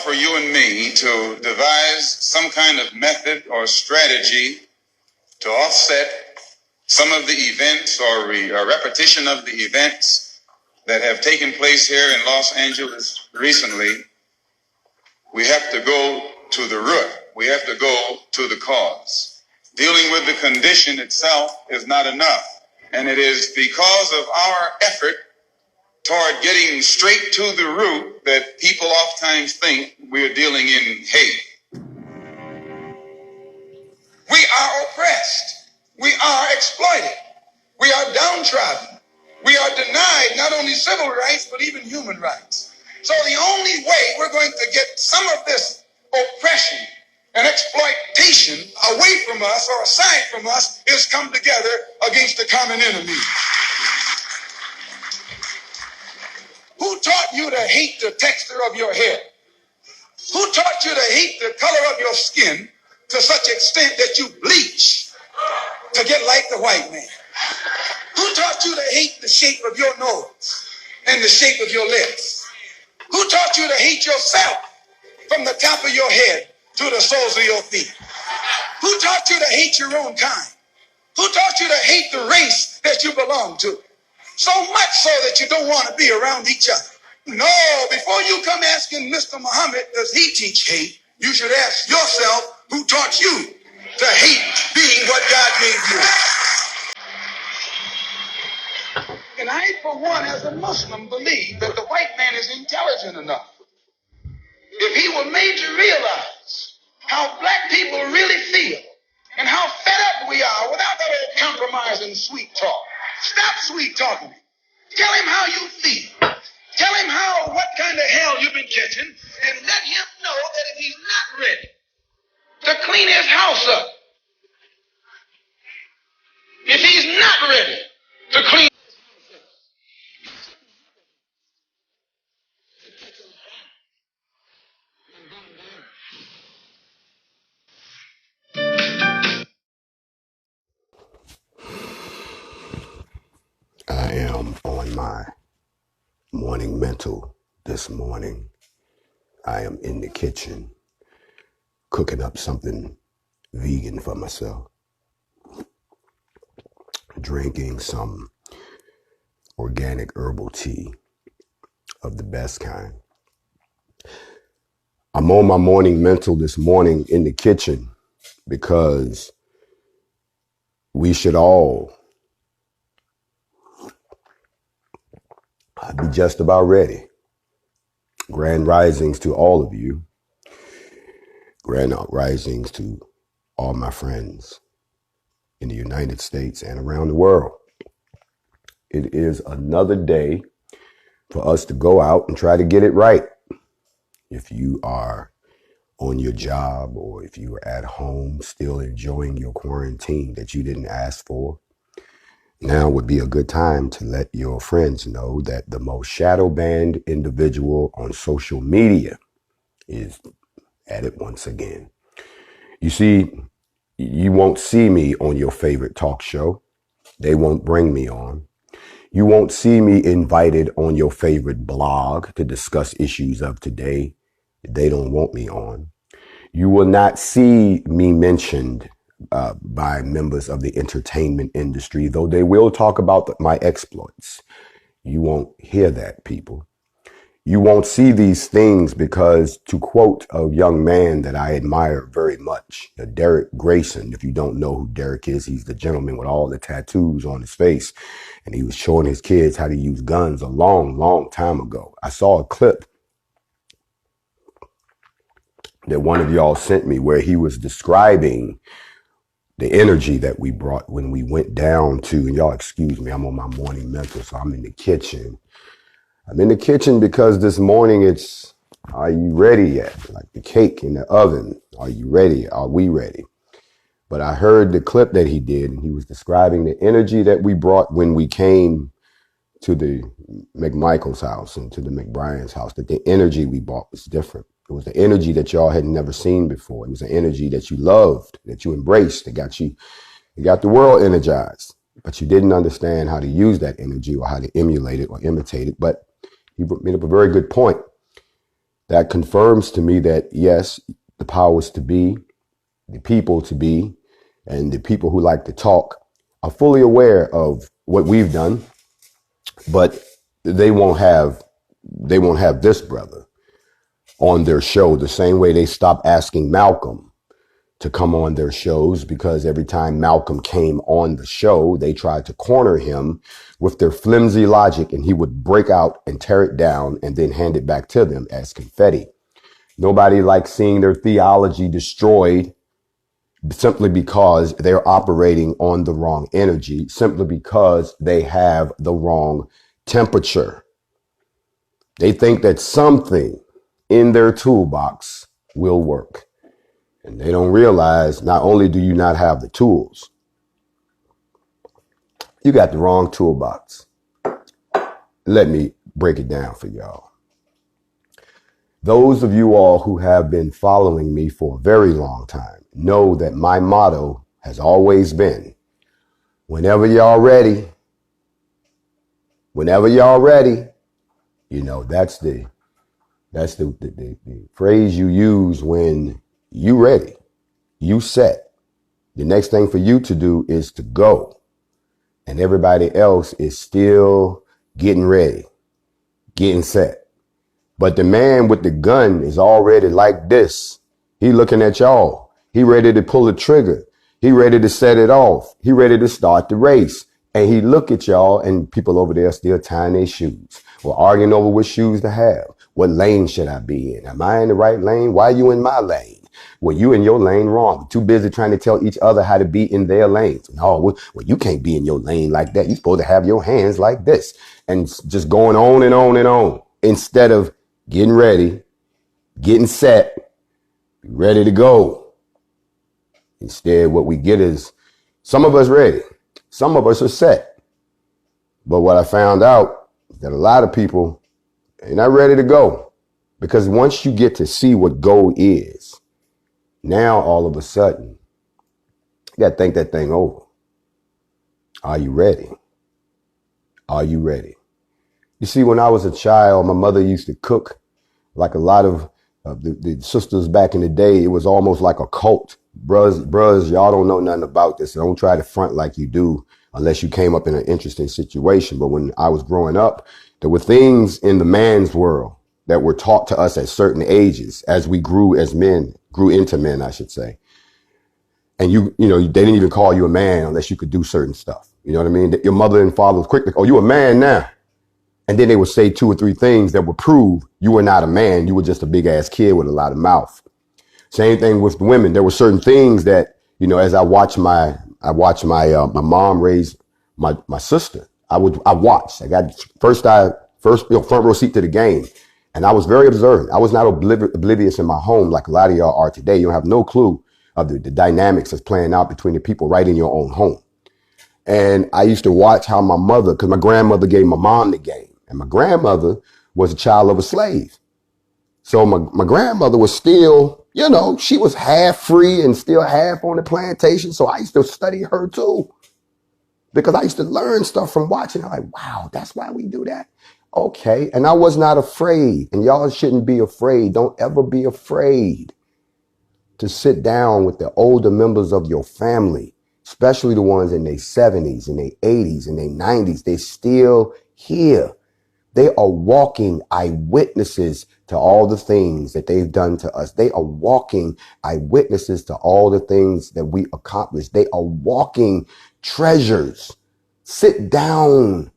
for you and me to devise some kind of method or strategy to offset some of the events or a repetition of the events that have taken place here in Los Angeles recently. We have to go to the root. We have to go to the cause. Dealing with the condition itself is not enough. And it is because of our effort toward getting straight to the root that people oftentimes think we're dealing in hate. We are oppressed. We are exploited. We are downtrodden. We are denied not only civil rights, but even human rights. So the only way we're going to get some of this oppression and exploitation away from us or aside from us is come together against the common enemy. Who taught you to hate the texture of your hair? Who taught you to hate the color of your skin to such extent that you bleach to get like the white man? Who taught you to hate the shape of your nose and the shape of your lips? Who taught you to hate yourself from the top of your head to the soles of your feet? Who taught you to hate your own kind? Who taught you to hate the race that you belong to? So much so that you don't want to be around each other. No, before you come asking Mr. Muhammad, does he teach hate? You should ask yourself, who taught you to hate being what God made you? And I, for one, as a Muslim, believe that the white man is intelligent enough. If he were made to realize how black people really feel and how fed up we are without that old compromise and sweet talk. Stop sweet talking. Tell him how you feel. Tell him what kind of hell you've been catching, and let him know that if he's not ready to clean his house up, if he's not ready to clean I am on my morning mental this morning. I am in the kitchen cooking up something vegan for myself, drinking some organic herbal tea of the best kind. I'm on my morning mental this morning in the kitchen because we should all be just about ready. Grand risings to all of you. Grand risings to all my friends in the United States and around the world. It is another day for us to go out and try to get it right. If you are on your job or if you are at home still enjoying your quarantine that you didn't ask for, now would be a good time to let your friends know that the most shadow banned individual on social media is at it once again. You see, you won't see me on your favorite talk show. They won't bring me on. You won't see me invited on your favorite blog to discuss issues of today. They don't want me on. You will not see me mentioned by members of the entertainment industry, though they will talk about my exploits. You won't hear that, people. You won't see these things because, to quote a young man that I admire very much, Derek Grayson, if you don't know who Derek is, he's the gentleman with all the tattoos on his face. And he was showing his kids how to use guns a long, long time ago. I saw a clip that one of y'all sent me where he was describing the energy that we brought when we went down to, and y'all excuse me, I'm on my morning mental, so I'm in the kitchen. I'm in the kitchen because this morning it's, are you ready yet? Like the cake in the oven. Are you ready? Are we ready? But I heard the clip that he did, and he was describing the energy that we brought when we came to the McMichael's house and to the McBrien's house, that the energy we brought was different. It was the energy that y'all had never seen before. It was an energy that you loved, that you embraced, that got the world energized. But you didn't understand how to use that energy or how to emulate it or imitate it. But he made up a very good point. That confirms to me that, yes, the powers to be, the people to be, and the people who like to talk are fully aware of what we've done, but they won't have this brother on their show the same way they stopped asking Malcolm to come on their shows, because every time Malcolm came on the show, they tried to corner him with their flimsy logic, and he would break out and tear it down and then hand it back to them as confetti. Nobody likes seeing their theology destroyed simply because they're operating on the wrong energy, simply because they have the wrong temperature. They think that something in their toolbox will work. And they don't realize not only do you not have the tools, you got the wrong toolbox. Let me break it down for y'all. Those of you all who have been following me for a very long time know that my motto has always been, whenever y'all ready, you know, that's the phrase you use when you ready, you set. The next thing for you to do is to go. And everybody else is still getting ready, getting set. But the man with the gun is already like this. He looking at y'all. He ready to pull the trigger. He ready to set it off. He ready to start the race. And he look at y'all, and people over there still tying their shoes. We're arguing over what shoes to have. What lane should I be in? Am I in the right lane? Why are you in my lane? Well, you in your lane wrong. Too busy trying to tell each other how to be in their lanes. No, well, you can't be in your lane like that. You're supposed to have your hands like this. And just going on and on and on. Instead of getting ready, getting set, ready to go. Instead, what we get is some of us ready. Some of us are set. But what I found out is that a lot of people are not ready to go. Because once you get to see what go is, now all of a sudden, you got to think that thing over. Are you ready? Are you ready? You see, when I was a child, my mother used to cook like a lot of the sisters back in the day. It was almost like a cult. Bruhs, y'all don't know nothing about this. Don't try to front like you do unless you came up in an interesting situation. But when I was growing up, there were things in the man's world that were taught to us at certain ages as we grew as men, grew into men, I should say. And you know, they didn't even call you a man unless you could do certain stuff. You know what I mean? Your mother and father was quick to, oh, you a man now. And then they would say 2 or 3 things that would prove you were not a man. You were just a big ass kid with a lot of mouth. Same thing with the women. There were certain things that, you know, as I watched my mom raise my sister, I watched. I got first front row seat to the game. And I was very observant. I was not oblivious in my home like a lot of y'all are today. You don't have no clue of the dynamics that's playing out between the people right in your own home. And I used to watch how my mother, because my grandmother gave my mom the game. And my grandmother was a child of a slave. So my grandmother was still, you know, she was half free and still half on the plantation. So I used to study her too, because I used to learn stuff from watching. I'm like, wow, that's why we do that. Okay. And I was not afraid. And y'all shouldn't be afraid. Don't ever be afraid to sit down with the older members of your family, especially the ones in their 70s and their 80s and their 90s. They still here. They are walking eyewitnesses to all the things that they've done to us. They are walking eyewitnesses to all the things that we accomplished. They are walking treasures. Sit down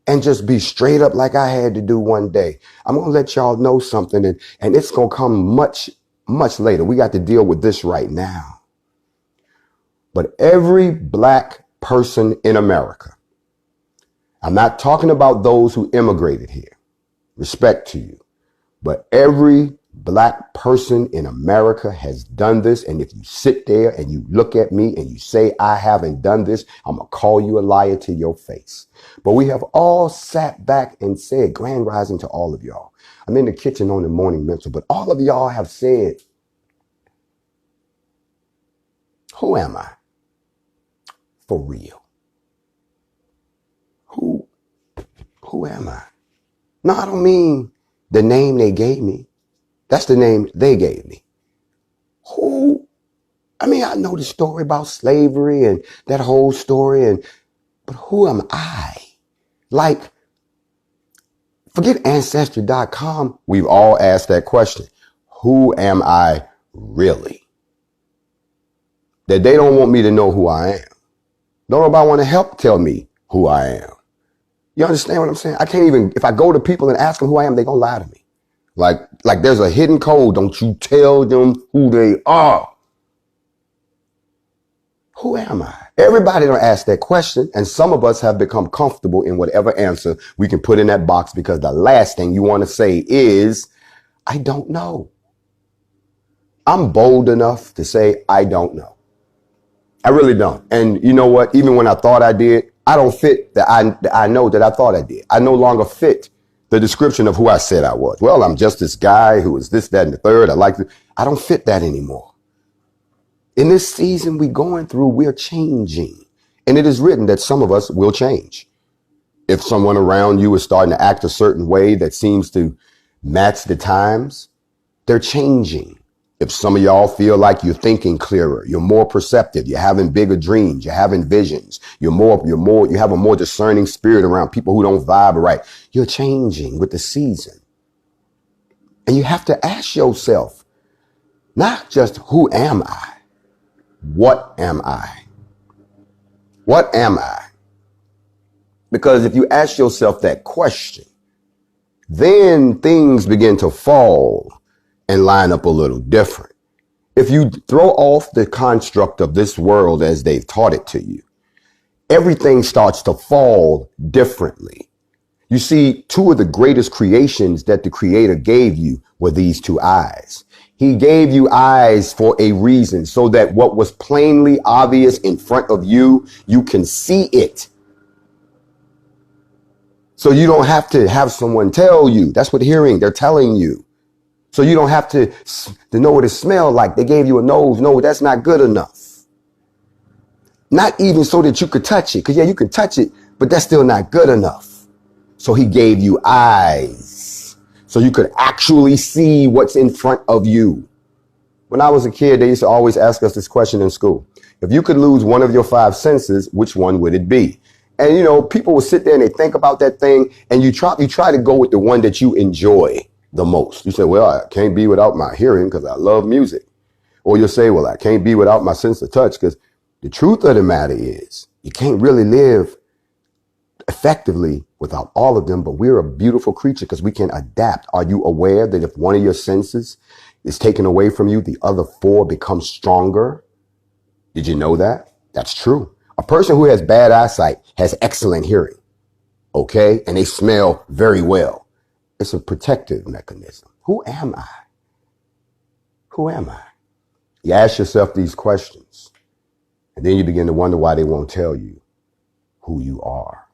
and just be straight up like I had to do one day. I'm going to let y'all know something, and it's going to come much, much later. We got to deal with this right now. But every black person in America, I'm not talking about those who immigrated here. Respect to you. But every black person in America has done this. And if you sit there and you look at me and you say, I haven't done this, I'm going to call you a liar to your face. But we have all sat back and said, grand rising to all of y'all. I'm in the kitchen on the morning mental, but all of y'all have said, who am I? For real. Who am I? No, I don't mean the name they gave me. That's the name they gave me. Who? I mean, I know the story about slavery and that whole story, but who am I? Like, forget Ancestry.com. We've all asked that question. Who am I really? That they don't want me to know who I am. Don't nobody want to help tell me who I am. You understand what I'm saying? I can't even, if I go to people and ask them who I am, they're going to lie to me. Like there's a hidden code. Don't you tell them who they are. Who am I? Everybody don't ask that question. And some of us have become comfortable in whatever answer we can put in that box because the last thing you want to say is, I don't know. I'm bold enough to say, I don't know. I really don't. And you know what? Even when I thought I did, I don't fit that I know that I thought I did. I no longer fit the description of who I said I was. Well, I'm just this guy who is this, that, and the third. I don't fit that anymore. In this season we're going through, we're changing. And it is written that some of us will change. If someone around you is starting to act a certain way that seems to match the times, they're changing. If some of y'all feel like you're thinking clearer, you're more perceptive, you're having bigger dreams, you're having visions, you have a more discerning spirit around people who don't vibe right. You're changing with the season. And you have to ask yourself, not just who am I? What am I? What am I? Because if you ask yourself that question, then things begin to fall and line up a little different. If you throw off the construct of this world as they've taught it to you, everything starts to fall differently. You see, two of the greatest creations that the Creator gave you were these two eyes. He gave you eyes for a reason, so that what was plainly obvious in front of you, you can see it. So you don't have to have someone tell you. That's what hearing, they're telling you. So you don't have to know what it smells like. They gave you a nose. No, that's not good enough. Not even so that you could touch it. Because yeah, you can touch it, but that's still not good enough. So he gave you eyes so you could actually see what's in front of you. When I was a kid, they used to always ask us this question in school. If you could lose one of your five senses, which one would it be? And, you know, people will sit there and they think about that thing, and you try to go with the one that you enjoy the most. You say, well, I can't be without my hearing because I love music. Or you'll say, well, I can't be without my sense of touch, because the truth of the matter is you can't really live effectively without all of them. But we're a beautiful creature because we can adapt. Are you aware that if one of your senses is taken away from you, the other four become stronger? Did you know that? That's true. A person who has bad eyesight has excellent hearing. Okay. And they smell very well. It's a protective mechanism. Who am I? Who am I? You ask yourself these questions, and then you begin to wonder why they won't tell you who you are.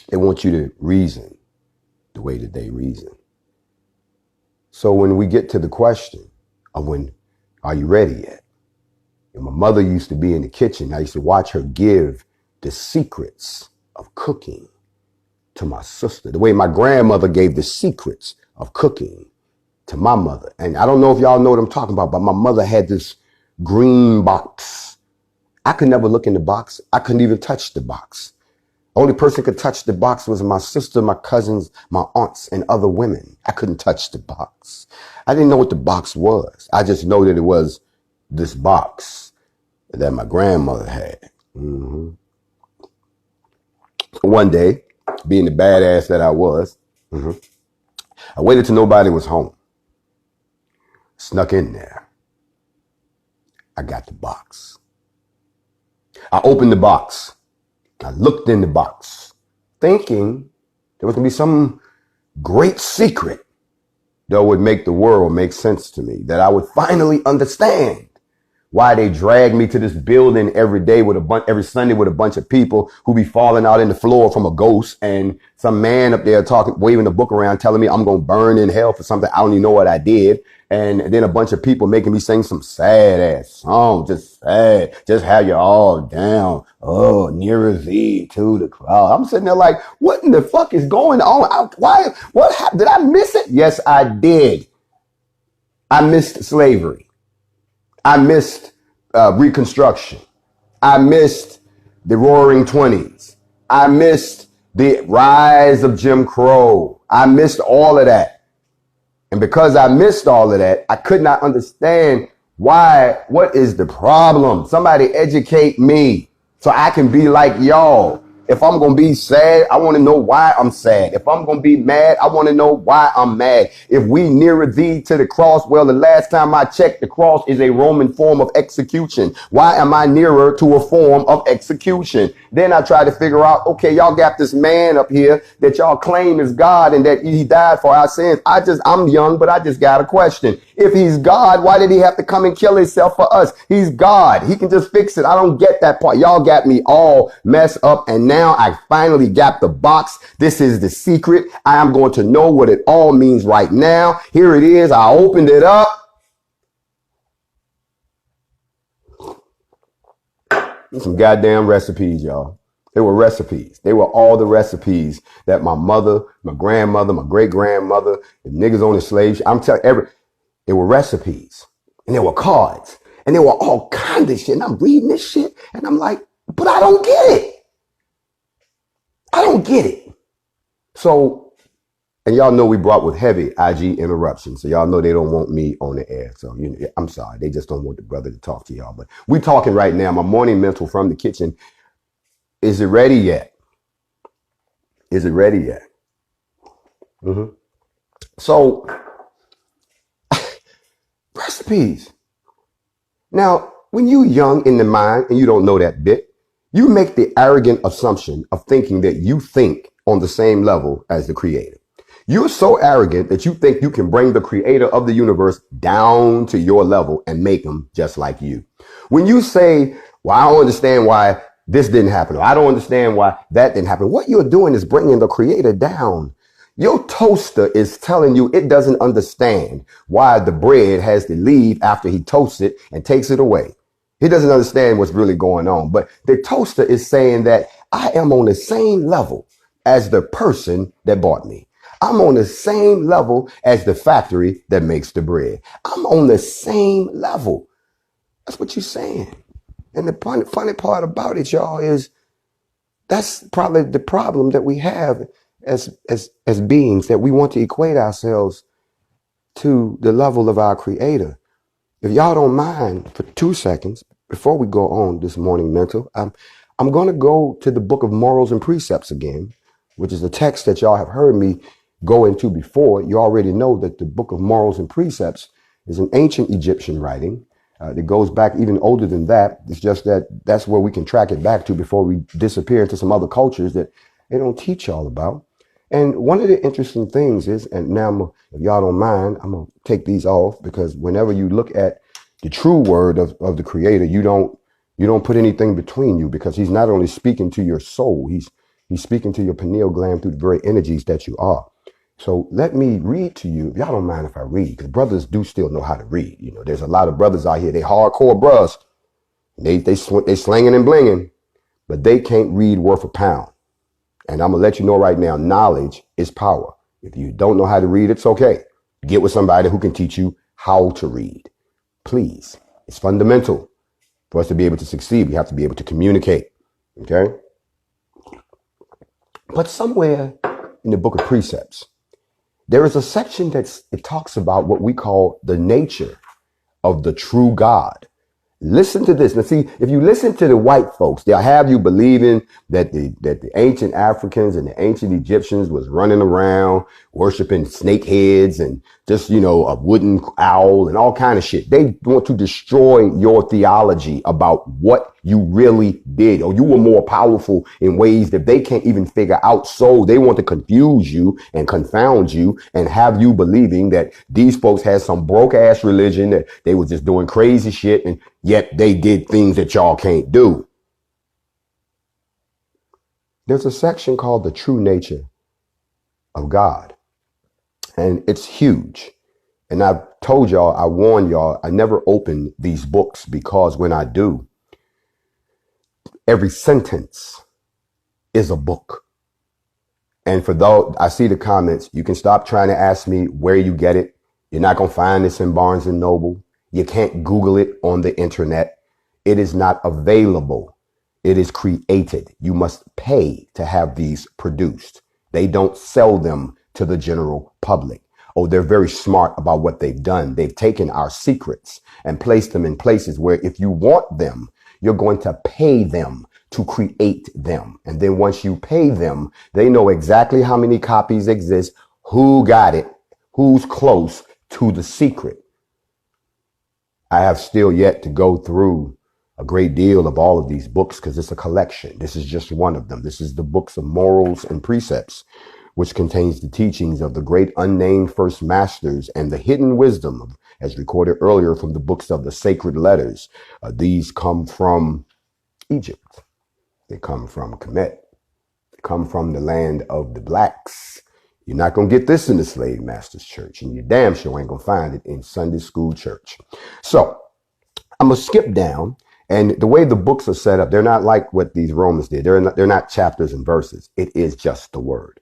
They want you to reason the way that they reason. So when we get to the question of are you ready yet? And my mother used to be in the kitchen. I used to watch her give the secrets of cooking to my sister, the way my grandmother gave the secrets of cooking to my mother. And I don't know if y'all know what I'm talking about, but my mother had this green box. I could never look in the box. I couldn't even touch the box. Only person could touch the box was my sister, my cousins, my aunts, and other women. I couldn't touch the box. I didn't know what the box was. I just know that it was this box that my grandmother had. Mm-hmm. One day, being the badass that I was, I waited till nobody was home. Snuck in there. I got the box. I opened the box. I looked in the box, thinking there was going to be some great secret that would make the world make sense to me, that I would finally understand why they drag me to this building every day every Sunday with a bunch of people who be falling out in the floor from a ghost, and some man up there waving a book around telling me I'm going to burn in hell for something I don't even know what I did. And then a bunch of people making me sing some sad ass song, just sad, just have you all down. Oh, nearer thee to the crowd. I'm sitting there like, what in the fuck is going on? What happened? Did I miss it? Yes, I did. I missed slavery. I missed Reconstruction. I missed the Roaring Twenties. I missed the rise of Jim Crow. I missed all of that. And because I missed all of that, I could not understand why. What is the problem? Somebody educate me so I can be like y'all. If I'm going to be sad, I want to know why I'm sad. If I'm going to be mad, I want to know why I'm mad. If we nearer thee to the cross, well, the last time I checked, the cross is a Roman form of execution. Why am I nearer to a form of execution? Then I try to figure out, okay, y'all got this man up here that y'all claim is God and that he died for our sins. I'm young, but I just got a question. If he's God, why did he have to come and kill himself for us? He's God. He can just fix it. I don't get that part. Y'all got me all messed up. And now I finally got the box. This is the secret. I am going to know what it all means right now. Here it is. I opened it up. Some goddamn recipes, y'all. They were recipes. They were all the recipes that my mother, my grandmother, my great grandmother, the niggas on the slave. I'm telling they were recipes and there were cards and there were all kinds of shit. And I'm reading this shit and I'm like, but I don't get it. I don't get it. So, and y'all know we brought with heavy IG interruptions. So y'all know they don't want me on the air. So I'm sorry. They just don't want the brother to talk to y'all. But we talking right now. My morning mental from the kitchen. Is it ready yet? Is it ready yet? Mm-hmm. So, recipes. Now, when you young in the mind and you don't know that bit, you make the arrogant assumption of thinking that you think on the same level as the creator. You're so arrogant that you think you can bring the creator of the universe down to your level and make him just like you. When you say, well, I don't understand why this didn't happen, or I don't understand why that didn't happen, what you're doing is bringing the creator down. Your toaster is telling you it doesn't understand why the bread has to leave after he toasts it and takes it away. He doesn't understand what's really going on. But the toaster is saying that I am on the same level as the person that bought me. I'm on the same level as the factory that makes the bread. I'm on the same level. That's what you're saying. And the funny part about it, y'all, is that's probably the problem that we have as beings, that we want to equate ourselves to the level of our creator. If y'all don't mind for 2 seconds, before we go on this morning mental, I'm going to go to the book of Morals and Precepts again, which is a text that y'all have heard me go into before. You already know that the book of Morals and Precepts is an ancient Egyptian writing that goes back even older than that. It's just that that's where we can track it back to before we disappear into some other cultures that they don't teach y'all about. And one of the interesting things is, and now if y'all don't mind, I'm going to take these off, because whenever you look at the true word of the creator, you don't put anything between you, because he's not only speaking to your soul, he's speaking to your pineal gland through the very energies that you are. So let me read to you, if y'all don't mind if I read, because brothers do still know how to read. You know, there's a lot of brothers out here, they hardcore bros. They slinging and blinging, but they can't read worth a pound. And I'm going to let you know right now, knowledge is power. If you don't know how to read, it's okay. Get with somebody who can teach you how to read. Please. It's fundamental for us to be able to succeed. We have to be able to communicate. Okay? But somewhere in the book of Precepts, there is a section it talks about what we call the nature of the true God. Listen to this. Now, see, if you listen to the white folks, they'll have you believing that the ancient Africans and the ancient Egyptians was running around worshiping snake heads and just, a wooden owl and all kind of shit. They want to destroy your theology about what you really did, or you were more powerful in ways that they can't even figure out. So they want to confuse you and confound you and have you believing that these folks had some broke ass religion, that they were just doing crazy shit, and yet they did things that y'all can't do. There's a section called the true nature of God, and it's huge. And I've told y'all, I warned y'all, I never open these books, because when I do, every sentence is a book. And for those, I see the comments, you can stop trying to ask me where you get it. You're not going to find this in Barnes and Noble. You can't Google it on the internet. It is not available. It is created. You must pay to have these produced. They don't sell them to the general public. Oh, they're very smart about what they've done. They've taken our secrets and placed them in places where if you want them, you're going to pay them to create them. And then once you pay them, they know exactly how many copies exist, who got it, who's close to the secret. I have still yet to go through a great deal of all of these books because it's a collection. This is just one of them. This is the books of morals and precepts, which contains the teachings of the great unnamed first masters and the hidden wisdom, as recorded earlier from the books of the sacred letters. These come from Egypt. They come from Kemet. They come from the land of the blacks. You're not going to get this in the slave master's church, and you damn sure ain't going to find it in Sunday school church. So I'm going to skip down. And the way the books are set up, they're not like what these Romans did. They're not chapters and verses. It is just the word.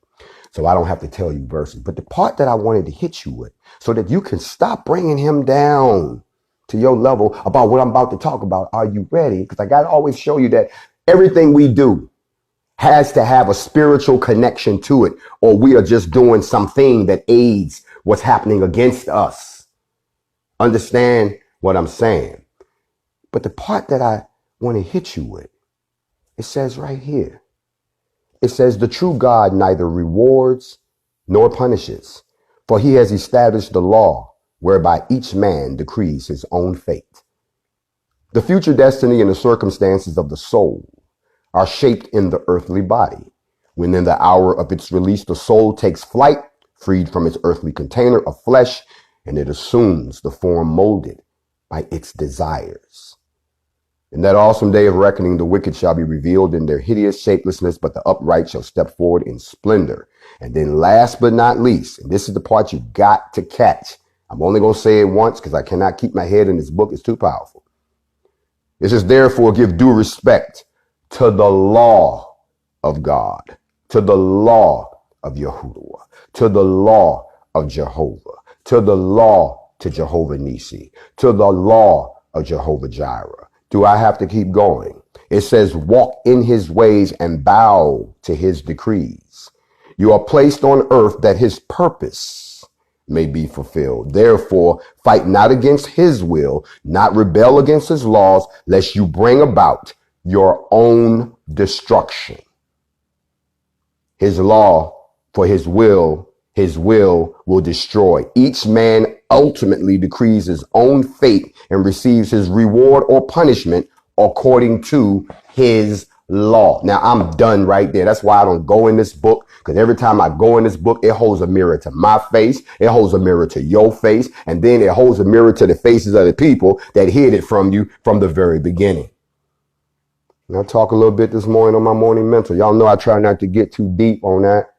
So I don't have to tell you verses. But the part that I wanted to hit you with so that you can stop bringing him down to your level about what I'm about to talk about. Are you ready? Because I got to always show you that everything we do has to have a spiritual connection to it, or we are just doing something that aids what's happening against us. Understand what I'm saying? But the part that I want to hit you with, it says right here, it says the true God neither rewards nor punishes, for he has established the law whereby each man decrees his own fate. The future destiny and the circumstances of the soul are shaped in the earthly body. When in the hour of its release, the soul takes flight, freed from its earthly container of flesh, and it assumes the form molded by its desires. In that awesome day of reckoning, the wicked shall be revealed in their hideous shapelessness, but the upright shall step forward in splendor. And then last but not least, and this is the part you got to catch. I'm only going to say it once because I cannot keep my head in this book. It's too powerful. It says, therefore, give due respect to the law of God, to the law of Yahuwah, to the law of Jehovah, to the law to Jehovah Nisi, to the law of Jehovah Jireh. Do I have to keep going? It says, walk in his ways and bow to his decrees. You are placed on earth that his purpose may be fulfilled. Therefore, fight not against his will, not rebel against his laws, lest you bring about your own destruction. His law for his will will destroy. Each man ultimately decrees his own fate and receives his reward or punishment according to his law. Now I'm done right there. That's why I don't go in this book, because every time I go in this book, it holds a mirror to my face. It holds a mirror to your face. And then it holds a mirror to the faces of the people that hid it from you from the very beginning. And I'll talk a little bit this morning on my morning mental. Y'all know I try not to get too deep on that.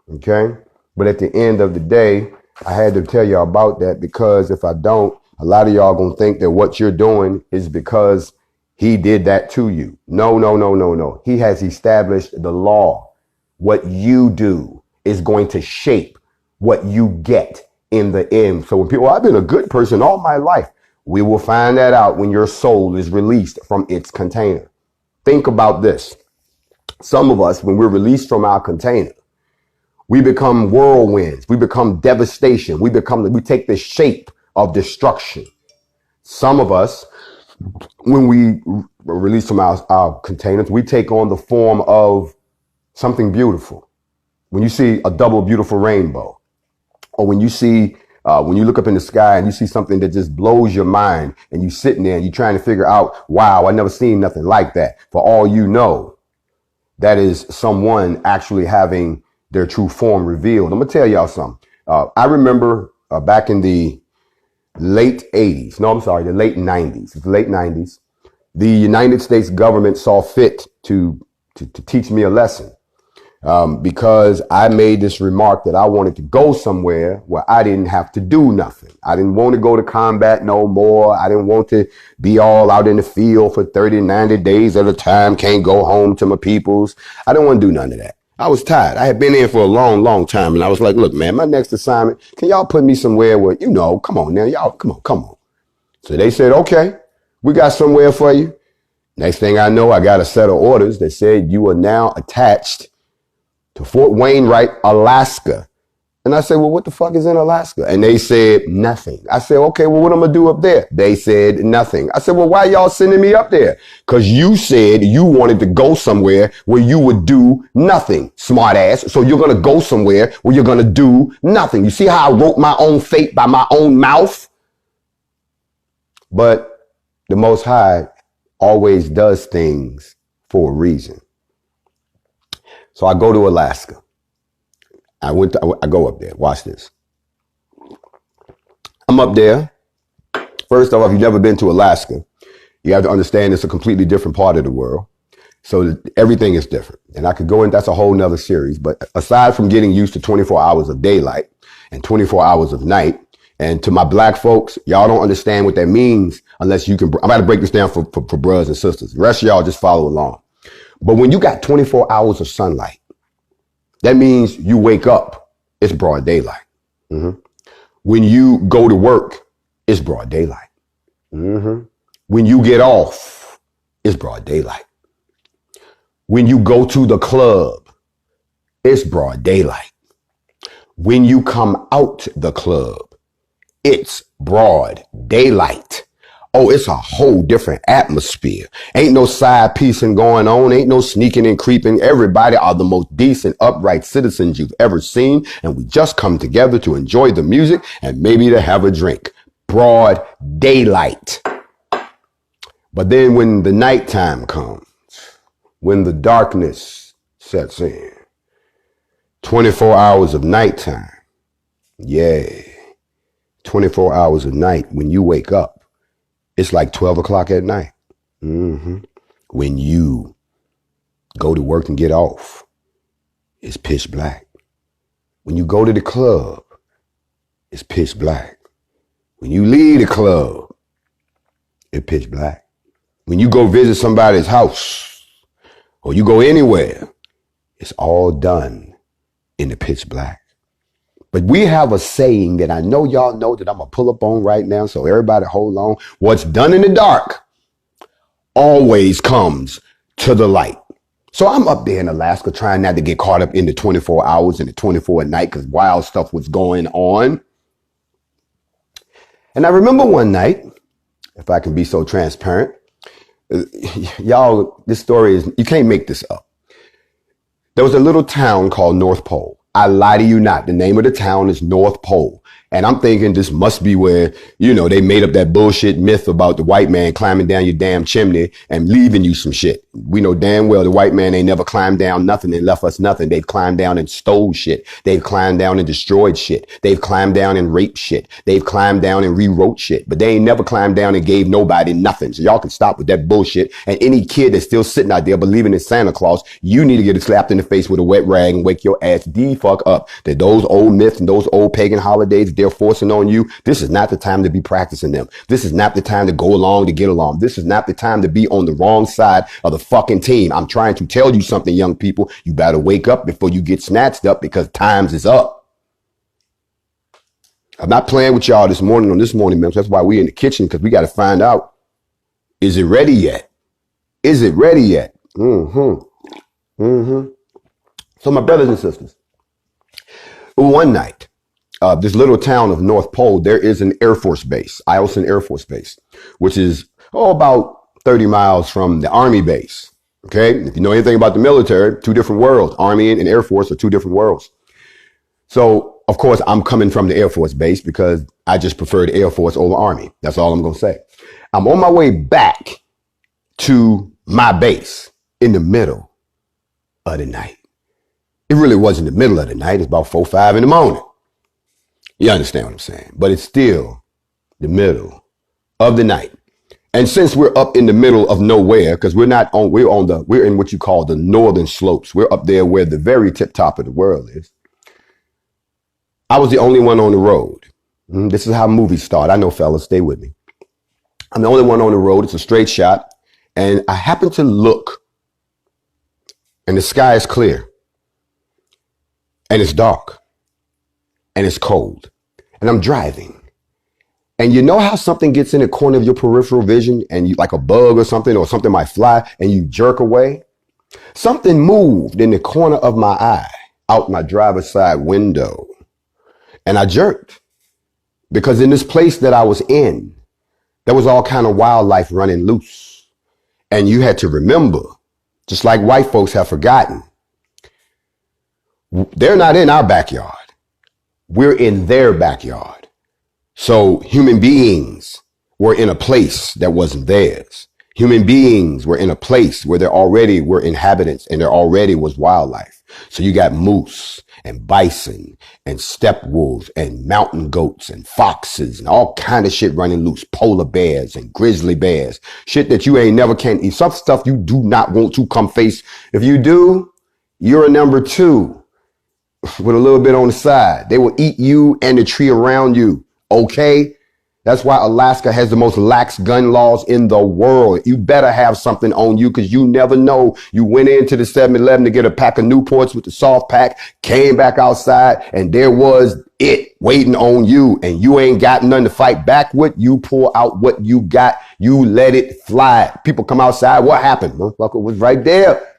Okay. But at the end of the day, I had to tell y'all about that, because if I don't, a lot of y'all gonna think that what you're doing is because he did that to you. No. He has established the law. What you do is going to shape what you get in the end. So when people, I've been a good person all my life. We will find that out when your soul is released from its container. Think about this. Some of us, when we're released from our container, we become whirlwinds. We become devastation. We take the shape of destruction. Some of us, when we release from our containers, we take on the form of something beautiful. When you see a double beautiful rainbow, or when you look up in the sky and you see something that just blows your mind, and you sitting there and you're trying to figure out, wow, I never seen nothing like that. For all you know, that is someone actually having their true form revealed. I'm going to tell y'all something. I remember back in the late 90s. It's the late 90s. The United States government saw fit to teach me a lesson. Because I made this remark that I wanted to go somewhere where I didn't have to do nothing. I didn't want to go to combat no more. I didn't want to be all out in the field for 30, 90 days at a time. Can't go home to my peoples. I didn't want to do none of that. I was tired. I had been in for a long, long time. And I was like, look, man, my next assignment, can y'all put me somewhere where, come on now, y'all, come on. So they said, okay, we got somewhere for you. Next thing I know, I got a set of orders that said you are now attached to Fort Wainwright, Alaska. And I said, well, what the fuck is in Alaska? And they said, nothing. I said, okay, well, what am I gonna do up there? They said, nothing. I said, well, why y'all sending me up there? Because you said you wanted to go somewhere where you would do nothing, smart ass. So you're going to go somewhere where you're going to do nothing. You see how I wrote my own fate by my own mouth? But the Most High always does things for a reason. So I go to Alaska. I go up there. Watch this. I'm up there. First off, if you've never been to Alaska, you have to understand it's a completely different part of the world. So everything is different. And I could go in, that's a whole nother series. But aside from getting used to 24 hours of daylight and 24 hours of night, and to my black folks, y'all don't understand what that means unless you can. I'm about to break this down for brothers and sisters. The rest of y'all just follow along. But when you got 24 hours of sunlight, that means you wake up, it's broad daylight. Mm-hmm. When you go to work, it's broad daylight. Mm-hmm. When you get off, it's broad daylight. When you go to the club, it's broad daylight. When you come out the club, it's broad daylight. Oh, it's a whole different atmosphere. Ain't no side piecing going on. Ain't no sneaking and creeping. Everybody are the most decent, upright citizens you've ever seen. And we just come together to enjoy the music and maybe to have a drink. Broad daylight. But then when the nighttime comes, when the darkness sets in, 24 hours of nighttime. Yeah. 24 hours of night. When you wake up, it's like 12 o'clock at night. Mm-hmm. When you go to work and get off, it's pitch black. When you go to the club, it's pitch black. When you leave the club, it's pitch black. When you go visit somebody's house or you go anywhere, it's all done in the pitch black. But we have a saying that I know y'all know that I'm going to pull up on right now. So everybody hold on. What's done in the dark always comes to the light. So I'm up there in Alaska trying not to get caught up in the 24 hours and the 24 at night because wild stuff was going on. And I remember one night, if I can be so transparent, y'all, this story is, you can't make this up. There was a little town called North Pole. I lie to you not. The name of the town is North Pole. And I'm thinking this must be where, they made up that bullshit myth about the white man climbing down your damn chimney and leaving you some shit. We know damn well the white man ain't never climbed down nothing and left us nothing. They've climbed down and stole shit. They've climbed down and destroyed shit. They've climbed down and raped shit. They've climbed down and rewrote shit. But they ain't never climbed down and gave nobody nothing. So y'all can stop with that bullshit. And any kid that's still sitting out there believing in Santa Claus, you need to get slapped in the face with a wet rag and wake your ass the fuck up. That those old myths and those old pagan holidays they're forcing on you, this is not the time to be practicing them. This is not the time to go along to get along. This is not the time to be on the wrong side of the fucking team. I'm trying to tell you something, young people. You better wake up before you get snatched up because times is up. I'm not playing with y'all this morning on this morning, man. That's why we're in the kitchen, because we got to find out, is it ready yet? Is it ready yet? Mm-hmm. Mm-hmm. So my brothers and sisters, one night, this little town of North Pole, there is an Air Force base, Eielson Air Force Base, which is about 30 miles from the Army base. Okay. If you know anything about the military, two different worlds. Army and Air Force are two different worlds. So, of course, I'm coming from the Air Force base because I just prefer the Air Force over Army. That's all I'm going to say. I'm on my way back to my base in the middle of the night. It really wasn't the middle of the night. It's about 4, 5 in the morning. You understand what I'm saying? But it's still the middle of the night. And since we're up in the middle of nowhere, because we're in what you call the northern slopes. We're up there where the very tip top of the world is. I was the only one on the road. This is how movies start. I know, fellas, stay with me. I'm the only one on the road. It's a straight shot. And I happen to look, and the sky is clear. and it's dark and it's cold and I'm driving. And you know how something gets in the corner of your peripheral vision and you like a bug or something might fly and you jerk away? Something moved in the corner of my eye out my driver's side window. And I jerked because in this place that I was in, there was all kind of wildlife running loose. And you had to remember, just like white folks have forgotten, they're not in our backyard. We're in their backyard. So human beings were in a place that wasn't theirs. Human beings were in a place where there already were inhabitants and there already was wildlife. So you got moose and bison and steppe wolves and mountain goats and foxes and all kind of shit running loose. Polar bears and grizzly bears. Shit that you ain't never can eat. Some stuff you do not want to come face. If you do, you're a number two with a little bit on the side. They will eat you and the tree around you. Okay? That's why Alaska has the most lax gun laws in the world. You better have something on you because you never know. You went into the 7-Eleven to get a pack of Newports with the soft pack, came back outside, and there was it waiting on you. And you ain't got nothing to fight back with. You pull out what you got. You let it fly. People come outside. What happened? Motherfucker was right there.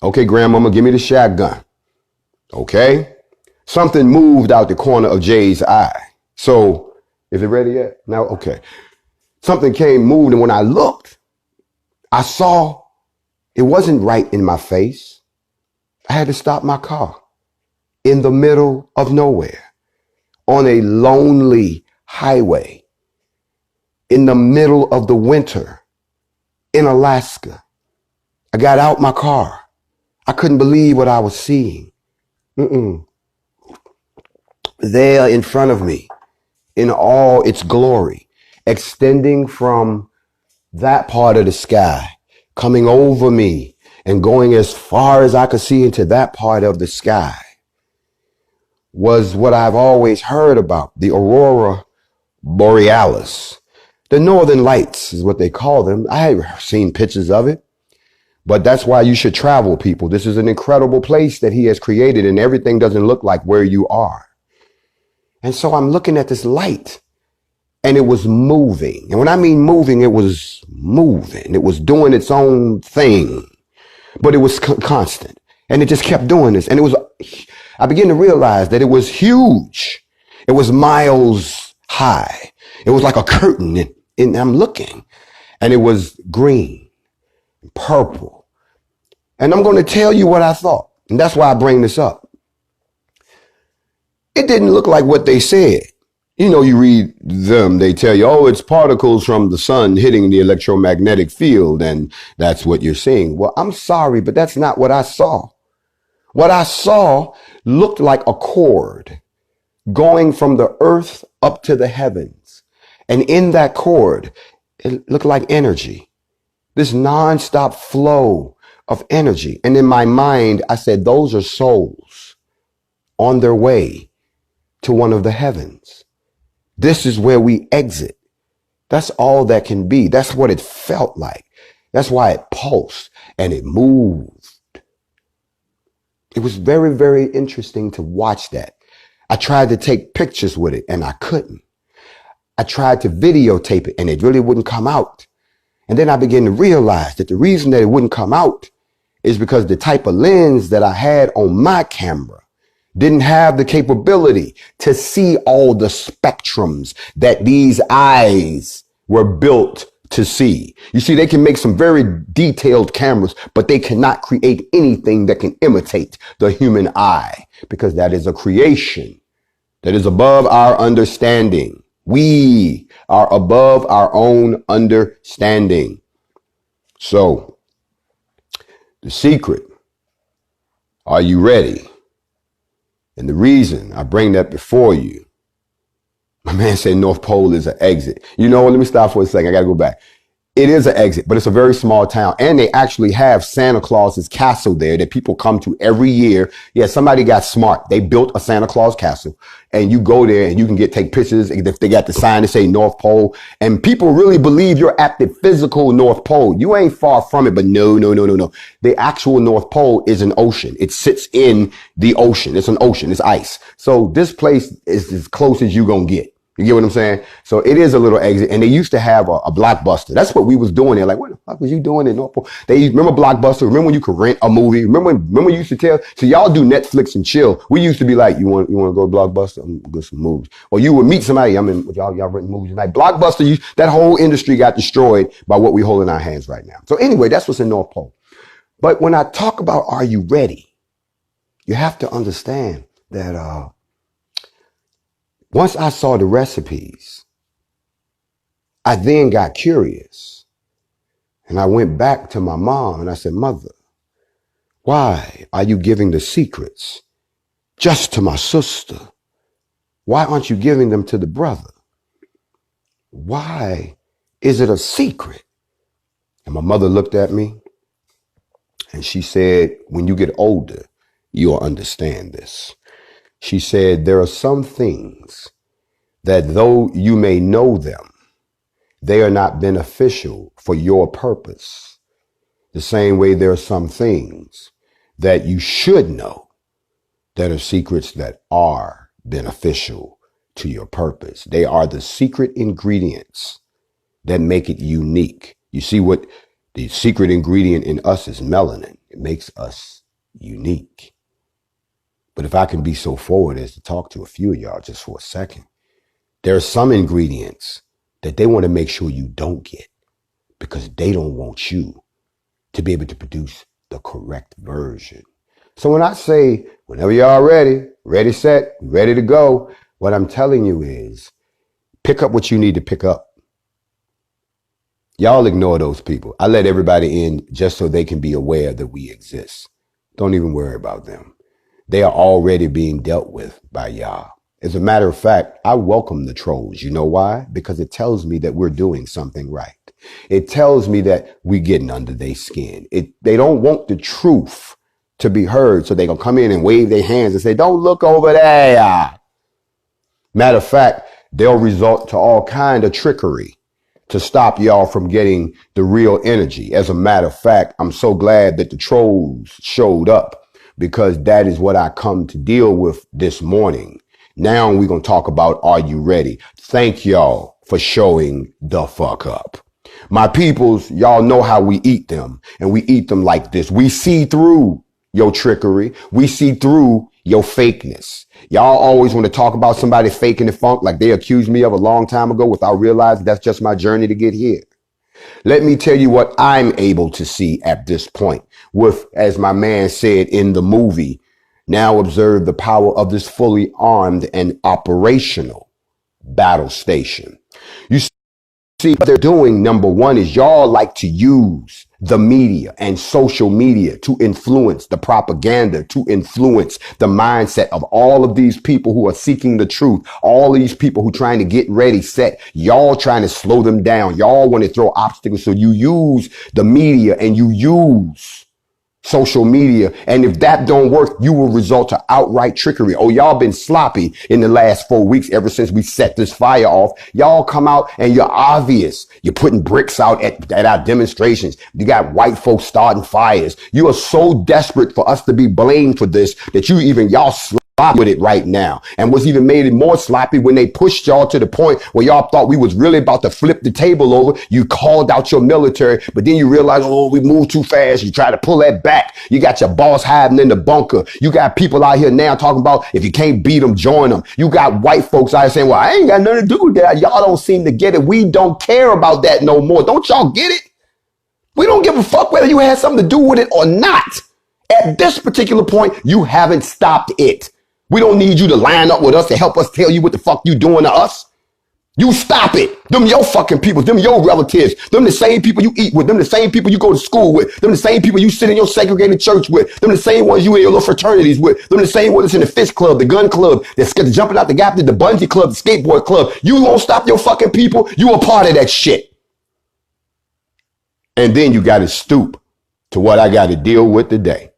Okay, grandmama, give me the shotgun. Okay? Something moved out the corner of Jay's eye. So, is it ready yet? Now, okay. Something moved, and when I looked, I saw it wasn't right in my face. I had to stop my car in the middle of nowhere on a lonely highway in the middle of the winter in Alaska. I got out my car. I couldn't believe what I was seeing. There in front of me, in all its glory, extending from that part of the sky, coming over me and going as far as I could see into that part of the sky, was what I've always heard about, the aurora borealis. The northern lights is what they call them. I have seen pictures of it, but that's why you should travel, people. This is an incredible place that he has created, and everything doesn't look like where you are. And so I'm looking at this light and it was moving. And when I mean moving, it was moving. It was doing its own thing, but it was constant. And it just kept doing this. And I began to realize that it was huge. It was miles high. It was like a curtain. And I'm looking and it was green, purple. And I'm going to tell you what I thought. And that's why I bring this up. It didn't look like what they said. You know, you read them, they tell you, oh, it's particles from the sun hitting the electromagnetic field, and that's what you're seeing. Well, I'm sorry, but that's not what I saw. What I saw looked like a cord going from the earth up to the heavens. And in that cord, it looked like energy, this nonstop flow of energy. And in my mind, I said, those are souls on their way to one of the heavens. This is where we exit. That's all that can be. That's what it felt like. That's why it pulsed and it moved. It was very, very interesting to watch that. I tried to take pictures with it and I couldn't. I tried to videotape it and it really wouldn't come out. And then I began to realize that the reason that it wouldn't come out is because the type of lens that I had on my camera didn't have the capability to see all the spectrums that these eyes were built to see. You see, they can make some very detailed cameras, but they cannot create anything that can imitate the human eye, because that is a creation that is above our understanding. We are above our own understanding. So, the secret, are you ready? And the reason I bring that before you, my man said North Pole is an exit. You know what? Let me stop for a second. I got to go back. It is an exit, but it's a very small town. And they actually have Santa Claus's castle there that people come to every year. Yeah, somebody got smart. They built a Santa Claus castle, and you go there and you can take pictures. If they got the sign that say North Pole, and people really believe you're at the physical North Pole. You ain't far from it, but no. The actual North Pole is an ocean. It sits in the ocean. It's an ocean. It's ice. So this place is as close as you gonna get. You get what I'm saying? So it is a little exit. And they used to have a Blockbuster. That's what we was doing there. Like, what the fuck was you doing in North Pole? Remember Blockbuster? Remember when you could rent a movie? Remember when you used to tell? So y'all do Netflix and chill. We used to be like, you want to go to Blockbuster? I'm gonna get some movies. Or you would meet somebody. I mean, y'all renting movies tonight. Blockbuster, that whole industry got destroyed by what we hold in our hands right now. So anyway, that's what's in North Pole. But when I talk about, are you ready? You have to understand that, once I saw the recipes, I then got curious, and I went back to my mom and I said, Mother, why are you giving the secrets just to my sister? Why aren't you giving them to the brother? Why is it a secret? And my mother looked at me and she said, when you get older, you'll understand this. She said, there are some things that though you may know them, they are not beneficial for your purpose. The same way there are some things that you should know that are secrets that are beneficial to your purpose. They are the secret ingredients that make it unique. You see, what the secret ingredient in us is melanin. It makes us unique. But if I can be so forward as to talk to a few of y'all just for a second, there are some ingredients that they want to make sure you don't get because they don't want you to be able to produce the correct version. So when I say, whenever y'all ready, set, ready to go, what I'm telling you is pick up what you need to pick up. Y'all ignore those people. I let everybody in just so they can be aware that we exist. Don't even worry about them. They are already being dealt with by y'all. As a matter of fact, I welcome the trolls. You know why? Because it tells me that we're doing something right. It tells me that we're getting under their skin. They don't want the truth to be heard, so they're going to come in and wave their hands and say, don't look over there. Matter of fact, they'll resort to all kind of trickery to stop y'all from getting the real energy. As a matter of fact, I'm so glad that the trolls showed up because that is what I come to deal with this morning. Now we're going to talk about, are you ready? Thank y'all for showing the fuck up. My peoples, y'all know how we eat them, and we eat them like this. We see through your trickery. We see through your fakeness. Y'all always want to talk about somebody faking the funk like they accused me of a long time ago without realizing that's just my journey to get here. Let me tell you what I'm able to see at this point with, as my man said in the movie, now observe the power of this fully armed and operational battle station. You see what they're doing. Number one is y'all like to use the media and social media to influence the propaganda, to influence the mindset of all of these people who are seeking the truth. All these people who trying to get ready, set. Y'all trying to slow them down. Y'all want to throw obstacles. So you use the media and you use social media. And if that don't work, you will result to outright trickery. Oh, y'all been sloppy in the last 4 weeks ever since we set this fire off. Y'all come out and you're obvious. You're putting bricks out at our demonstrations. You got white folks starting fires. You are so desperate for us to be blamed for this that y'all sloppy with it right now. And what's even made it more sloppy when they pushed y'all to the point where y'all thought we was really about to flip the table over. You called out your military, but then you realize, oh, we moved too fast. You try to pull that back. You got your boss hiding in the bunker. You got people out here now talking about if you can't beat them, join them. You got white folks out here saying, well, I ain't got nothing to do with that. Y'all don't seem to get it. We don't care about that no more. Don't y'all get it? We don't give a fuck whether you had something to do with it or not. At this particular point, you haven't stopped it. We don't need you to line up with us to help us tell you what the fuck you doing to us. You stop it. Them your fucking people. Them your relatives. Them the same people you eat with. Them the same people you go to school with. Them the same people you sit in your segregated church with. Them the same ones you in your little fraternities with. Them the same ones that's in the fist club, the gun club, that's jumping out the gap, the bungee club, the skateboard club. You won't stop your fucking people. You a part of that shit. And then you got to stoop to what I got to deal with today.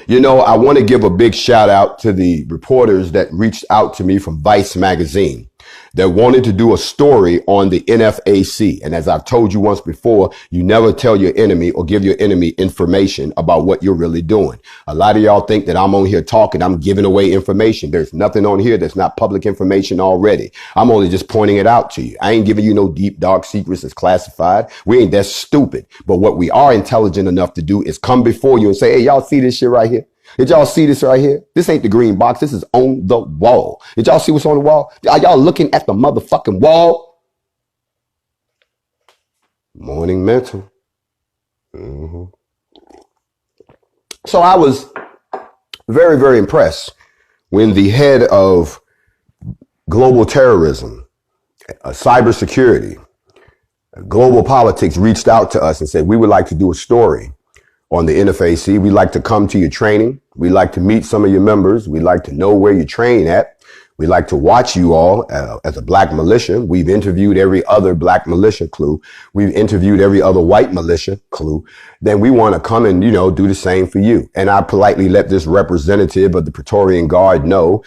You know, I want to give a big shout out to the reporters that reached out to me from Vice magazine that wanted to do a story on the NFAC. And as I've told you once before, you never tell your enemy or give your enemy information about what you're really doing. A lot of y'all think that I'm on here talking, I'm giving away information. There's nothing on here that's not public information already. I'm only just pointing it out to you. I ain't giving you no deep, dark secrets that's classified. We ain't that stupid. But what we are intelligent enough to do is come before you and say, hey, y'all see this shit right here? Did y'all see this right here? This ain't the green box. This is on the wall. Did y'all see what's on the wall? Are y'all looking at the motherfucking wall? Morning mental. So I was very, very impressed when the head of global terrorism, cybersecurity, global politics reached out to us and said, we would like to do a story on the NFAC. We'd like to come to your training. We'd like to meet some of your members. We'd like to know where you train at. We'd like to watch you all as a black militia. We've interviewed every other black militia crew. We've interviewed every other white militia crew. Then we want to come and, you know, do the same for you. And I politely let this representative of the Praetorian Guard know,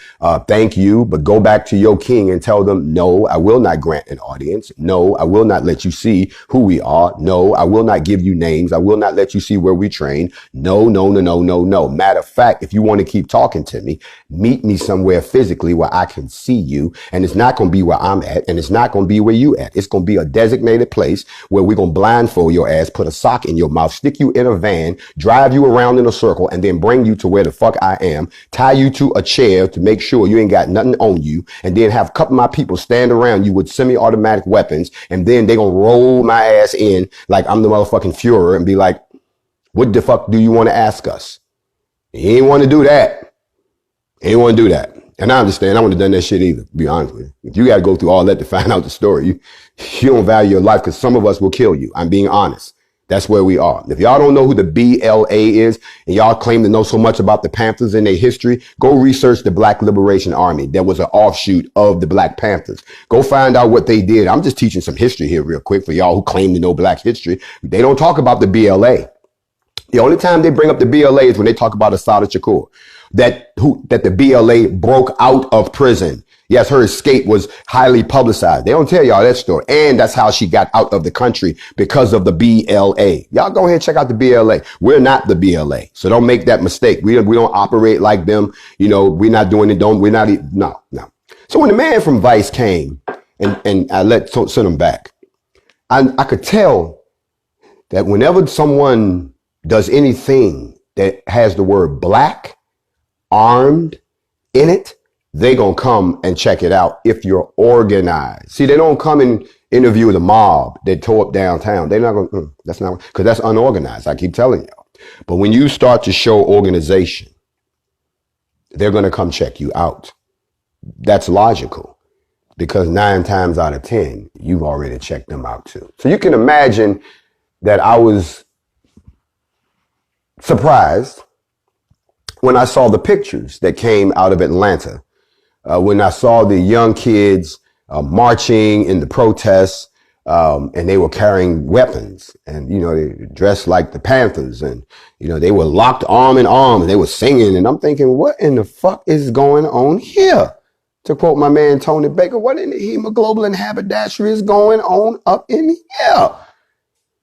thank you, but go back to your king and tell them, no, I will not grant an audience. No, I will not let you see who we are. No, I will not give you names. I will not let you see where we train. No, no, no, no, no, no. Matter of fact, if you want to keep talking to me, meet me somewhere physically where I can see you. And it's not going to be where I'm at. And it's not going to be where you at. It's going to be a designated place where we're going to blindfold your ass, put a sock in your mouth, stick you in a van, drive you around in a circle, and then bring you to where the fuck I am, tie you to a chair to make sure you ain't got nothing on you, and then have a couple of my people stand around you with semi-automatic weapons, and then they gonna roll my ass in like I'm the motherfucking Führer and be like, what the fuck do you want to ask us? You ain't want to do that. You ain't want to do that. And I understand. I wouldn't have done that shit either, to be honest with you. If you got to go through all that to find out the story, you don't value your life because some of us will kill you. I'm being honest. That's where we are. If y'all don't know who the BLA is and y'all claim to know so much about the Panthers and their history, go research the Black Liberation Army. That was an offshoot of the Black Panthers. Go find out what they did. I'm just teaching some history here real quick for y'all who claim to know Black history. They don't talk about the BLA. The only time they bring up the BLA is when they talk about Assata Shakur, that the BLA broke out of prison. Yes, her escape was highly publicized. They don't tell y'all that story. And that's how she got out of the country, because of the BLA. Y'all go ahead and check out the BLA. We're not the BLA. So don't make that mistake. We don't operate like them. You know, we're not doing it. No. So when the man from Vice came and I sent him back, I could tell that whenever someone does anything that has the word black, armed in it, they gonna come and check it out if you're organized. See, they don't come and interview the mob that tore up downtown. They're not gonna, that's not, because that's unorganized. I keep telling y'all. But when you start to show organization, they're gonna come check you out. That's logical, because 9 times out of 10, you've already checked them out too. So you can imagine that I was surprised when I saw the pictures that came out of Atlanta, when I saw the young kids marching in the protests, and they were carrying weapons, and, you know, they dressed like the Panthers, and, you know, they were locked arm in arm, and they were singing, and I'm thinking, what in the fuck is going on here? To quote my man Tony Baker, what in the hemoglobin haberdashery is going on up in here?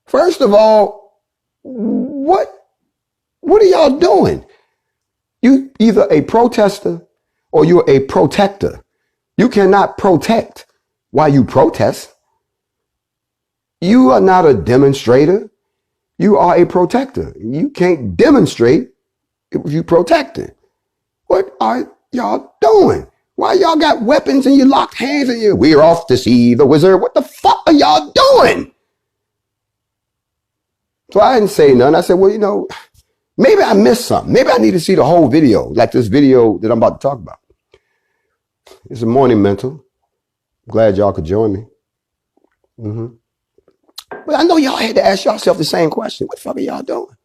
First of all, what are y'all doing? You either a protester or you're a protector. You cannot protect while you protest. You are not a demonstrator. You are a protector. You can't demonstrate if you protecting. What are y'all doing? Why y'all got weapons and you locked hands and we're off to see the wizard? What the fuck are y'all doing? So I didn't say nothing. I said, well, you know, maybe I missed something. Maybe I need to see the whole video, like this video that I'm about to talk about. It's a morning mental. Glad y'all could join me. But I know y'all had to ask yourself the same question. What the fuck are y'all doing?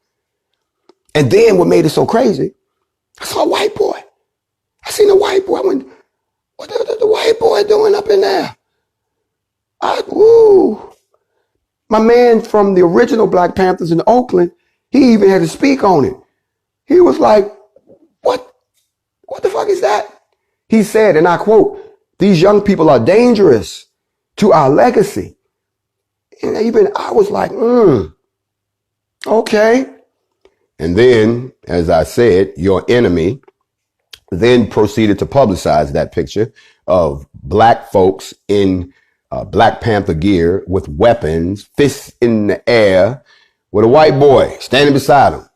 And then what made it so crazy, I saw a white boy. I seen a white boy. I went, what the white boy doing up in there? My man from the original Black Panthers in Oakland, he even had to speak on it. He was like, what the fuck is that? He said, and I quote, "These young people are dangerous to our legacy." And even I was like, okay. And then, as I said, your enemy then proceeded to publicize that picture of black folks in Black Panther gear with weapons, fists in the air, with a white boy standing beside them,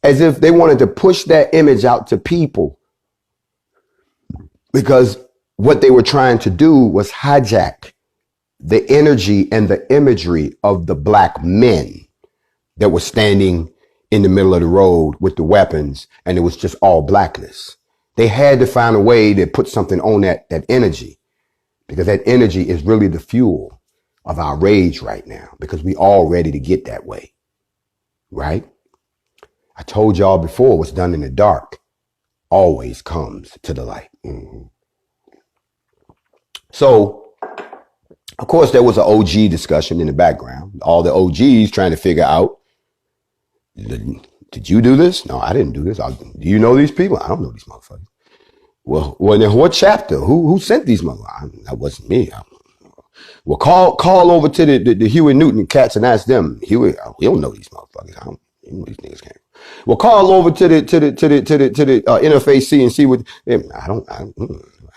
as if they wanted to push that image out to people, because what they were trying to do was hijack the energy and the imagery of the black men that were standing in the middle of the road with the weapons, and it was just all blackness. They had to find a way to put something on that energy, because that energy is really the fuel of our rage right now, because we all ready to get that way, right? I told y'all before, what's done in the dark always comes to the light. So, of course, there was an OG discussion in the background. All the OGs trying to figure out, did you do this? No, I didn't do this. Do you know these people? I don't know these motherfuckers. Well, then what chapter? Who sent these motherfuckers? That wasn't me. Well, call over to the Huey Newton cats and ask them. Huey, we don't know these motherfuckers. I don't know these niggas came. Well, call over to the NFAC and see what.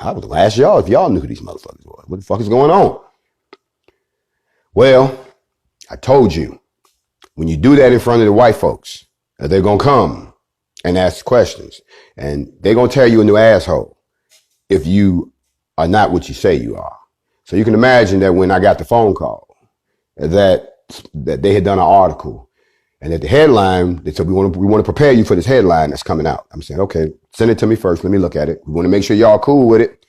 I was gonna ask y'all if y'all knew who these motherfuckers were. What the fuck is going on? Well, I told you, when you do that in front of the white folks, they're going to come and ask questions, and they're going to tear you a new asshole if you are not what you say you are. So you can imagine that when I got the phone call that they had done an article, and at the headline, they said, we want to prepare you for this headline that's coming out. I'm saying, okay, send it to me first. Let me look at it. We want to make sure y'all cool with it.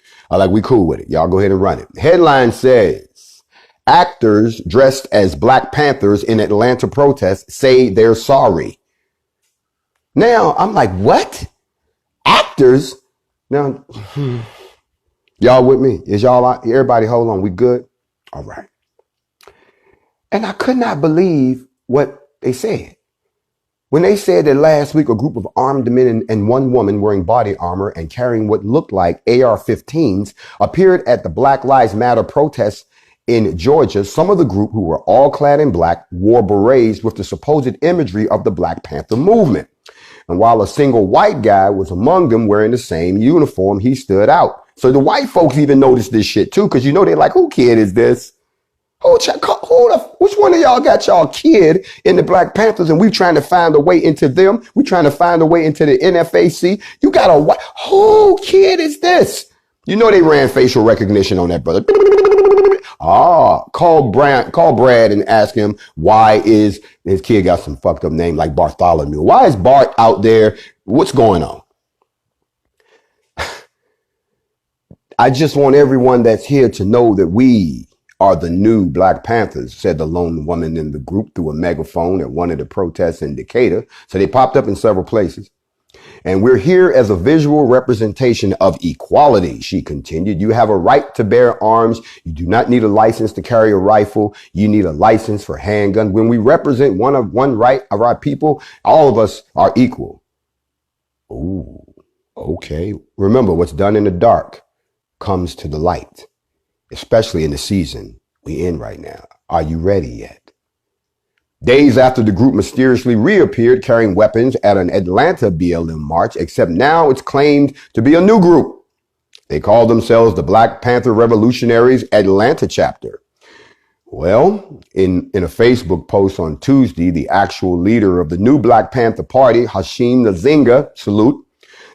We cool with it. Y'all go ahead and run it. The headline says, actors dressed as Black Panthers in Atlanta protests say they're sorry. Now, I'm like, what? Actors? Now, y'all with me? Is y'all, everybody, hold on, we good? All right. And I could not believe what they said. When they said that last week, a group of armed men and one woman wearing body armor and carrying what looked like AR-15s appeared at the Black Lives Matter protests in Georgia, some of the group, who were all clad in black, wore berets with the supposed imagery of the Black Panther movement. And while a single white guy was among them wearing the same uniform, he stood out. So the white folks even noticed this shit too, because they're like, who kid is this? Which one of y'all got y'all kid in the Black Panthers, and we trying to find a way into them? We trying to find a way into the NFAC. You got a white, who kid is this? They ran facial recognition on that brother. Call Brad and ask him, why is his kid got some fucked up name like Bartholomew? Why is Bart out there? What's going on? I just want everyone that's here to know that we are the new Black Panthers, said the lone woman in the group through a megaphone at one of the protests in Decatur. So they popped up in several places. And we're here as a visual representation of equality, she continued. You have a right to bear arms. You do not need a license to carry a rifle. You need a license for handgun. When we represent one right of our people, all of us are equal. Ooh, okay. Remember, what's done in the dark comes to the light, especially in the season we in right now. Are you ready yet? Days after the group mysteriously reappeared carrying weapons at an Atlanta BLM march, except now it's claimed to be a new group. They call themselves the Black Panther Revolutionaries Atlanta chapter. Well, in a Facebook post on Tuesday, the actual leader of the new Black Panther Party, Hashim Nzinga, salute,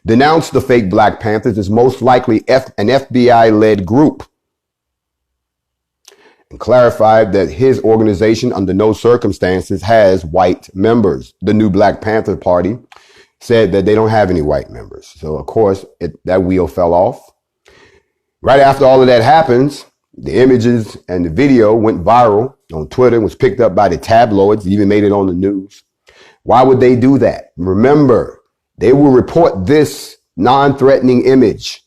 denounced the fake Black Panthers as most likely an FBI-led group, and clarified that his organization under no circumstances has white members. The new Black Panther Party said that they don't have any white members. So, of course, that wheel fell off. Right after all of that happens, the images and the video went viral on Twitter and was picked up by the tabloids, even made it on the news. Why would they do that? Remember, they will report this non-threatening image,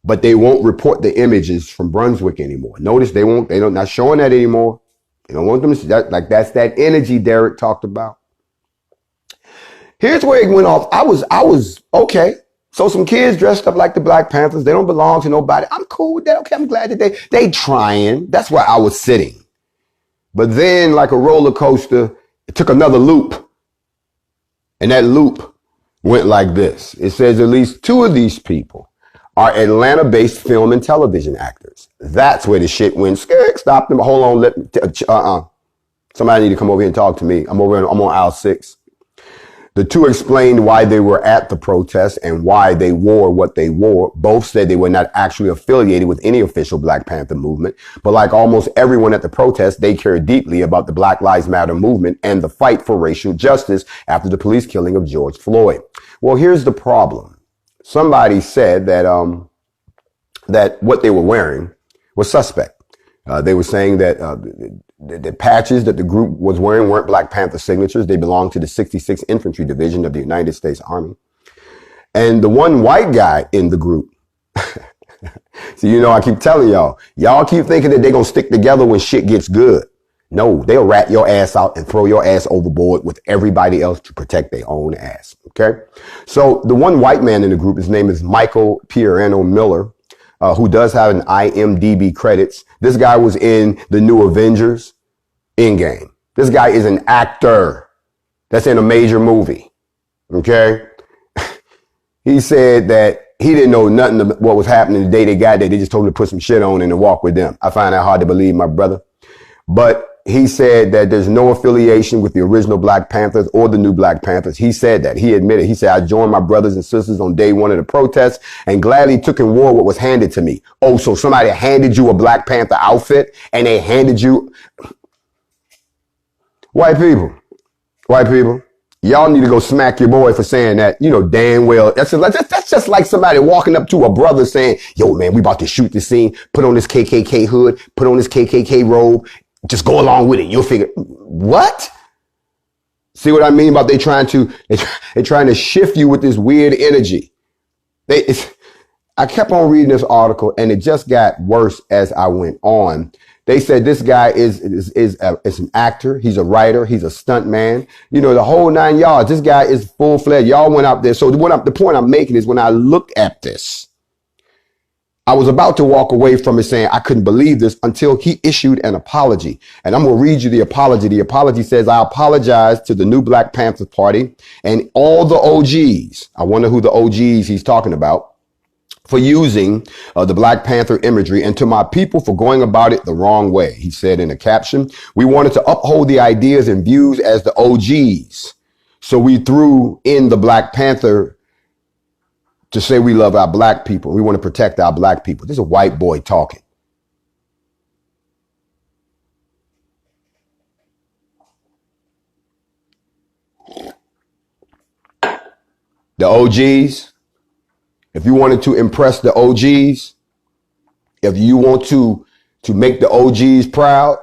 but they won't report the images from Brunswick anymore. Notice they're not showing that anymore. You don't want them to, that's that energy Derek talked about. Here's where it went off. I was okay. So some kids dressed up like the Black Panthers. They don't belong to nobody. I'm cool with that. Okay, I'm glad that they trying. That's where I was sitting. But then, like a roller coaster, it took another loop. And that loop went like this. It says at least 2 of these people are Atlanta-based film and television actors. That's where the shit went. Stop them. Hold on. Somebody need to come over here and talk to me. I'm on aisle 6. The 2 explained why they were at the protest and why they wore what they wore. Both said they were not actually affiliated with any official Black Panther movement. But like almost everyone at the protest, they care deeply about the Black Lives Matter movement and the fight for racial justice after the police killing of George Floyd. Well, here's the problem. Somebody said that that what they were wearing was suspect. They were saying that the patches that the group was wearing weren't Black Panther signatures. They belonged to the 66th Infantry Division of the United States Army. And the one white guy in the group, so I keep telling y'all keep thinking that they're going to stick together when shit gets good. No, they'll rat your ass out and throw your ass overboard with everybody else to protect their own ass. Okay. So the one white man in the group, his name is Michael Pierano Miller, who does have an IMDb credits. This guy was in the new Avengers Endgame. This guy is an actor that's in a major movie. Okay. He said that he didn't know nothing about what was happening the day they got there. They just told him to put some shit on and to walk with them. I find that hard to believe, my brother. But he said that there's no affiliation with the original Black Panthers or the new Black Panthers. He said that. He admitted. He said, I joined my brothers and sisters on day 1 of the protests and gladly took and wore what was handed to me. Oh, so somebody handed you a Black Panther outfit and they handed you... White people, y'all need to go smack your boy for saying that, damn well. That's just like somebody walking up to a brother saying, yo, man, we about to shoot this scene. Put on this KKK hood, put on this KKK robe. Just go along with it. You'll figure, what? See what I mean about they're trying to shift you with this weird energy. I kept on reading this article and it just got worse as I went on. They said this guy is an actor. He's a writer. He's a stunt man. The whole 9 yards. This guy is full fledged. Y'all went out there. So the point I'm making is when I look at this, I was about to walk away from it saying I couldn't believe this until he issued an apology. And I'm going to read you the apology. The apology says, I apologize to the new Black Panther Party and all the OGs. I wonder who the OGs he's talking about. For using the Black Panther imagery and to my people for going about it the wrong way. He said in a caption, we wanted to uphold the ideas and views as the OGs. So we threw in the Black Panther to say we love our Black people. We want to protect our Black people. This is a white boy talking. The OGs. If you wanted to impress the OGs, if you want to make the OGs proud,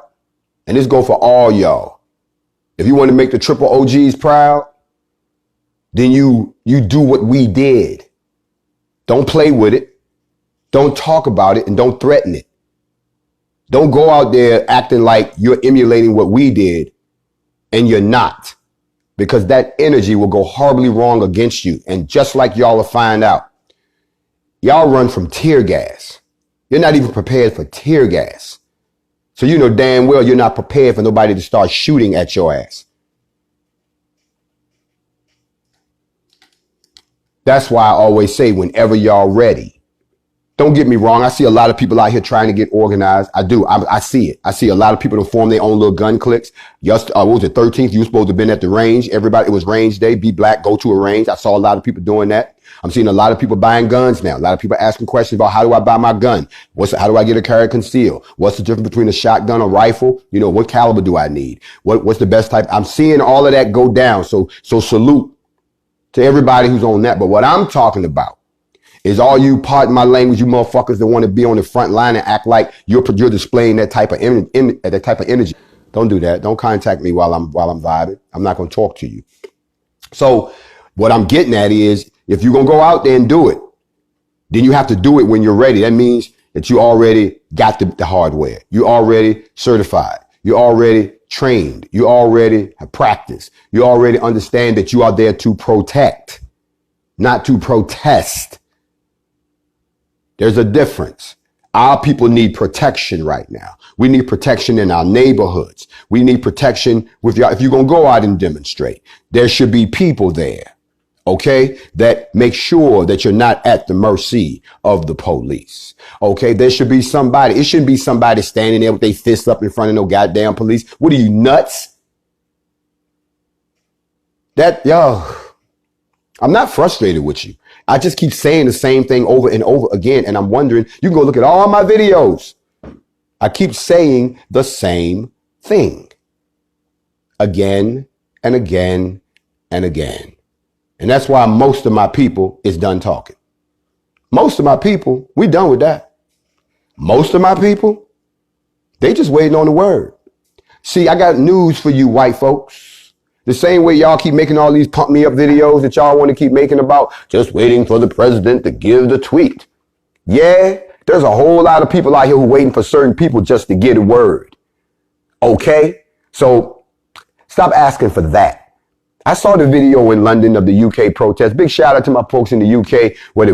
and this go for all y'all. If you want to make the triple OGs proud, then you do what we did. Don't play with it. Don't talk about it and don't threaten it. Don't go out there acting like you're emulating what we did and you're not, because that energy will go horribly wrong against you. And just like y'all will find out, y'all run from tear gas. You're not even prepared for tear gas. So you know damn well you're not prepared for nobody to start shooting at your ass. That's why I always say whenever y'all ready. Don't get me wrong. I see a lot of people out here trying to get organized. I do. I see it. I see a lot of people to form their own little gun cliques. What was it, 13th? You were supposed to have been at the range. Everybody, it was range day. Be black, go to a range. I saw a lot of people doing that. I'm seeing a lot of people buying guns now. A lot of people asking questions about how do I buy my gun? How do I get a carry conceal? What's the difference between a shotgun, a rifle? What caliber do I need? What's the best type? I'm seeing all of that go down. So salute to everybody who's on that. But what I'm talking about is all you, pardon my language, you motherfuckers that want to be on the front line and act like you're displaying that type of energy. Don't do that. Don't contact me while I'm vibing. I'm not going to talk to you. So what I'm getting at is if you're going to go out there and do it, then you have to do it when you're ready. That means that you already got the hardware. You already certified. You're already trained. You already have practiced. You already understand that you are there to protect, not to protest. There's a difference. Our people need protection right now. We need protection in our neighborhoods. We need protection with y'all. If you're going to go out and demonstrate, there should be people there, okay, that make sure that you're not at the mercy of the police. Okay, there should be somebody. It shouldn't be somebody standing there with their fists up in front of no goddamn police. What are you, nuts? I'm not frustrated with you. I just keep saying the same thing over and over again. And I'm wondering, you can go look at all my videos. I keep saying the same thing again and again and again. And that's why most of my people is done talking. Most of my people, we done with that. Most of my people, they just waiting on the word. See, I got news for you white folks. The same way y'all keep making all these pump me up videos that y'all want to keep making about just waiting for the president to give the tweet. Yeah, there's a whole lot of people out here who waiting for certain people just to get a word. Okay? So stop asking for that. I saw the video in London of the UK protest. Big shout out to my folks in the UK where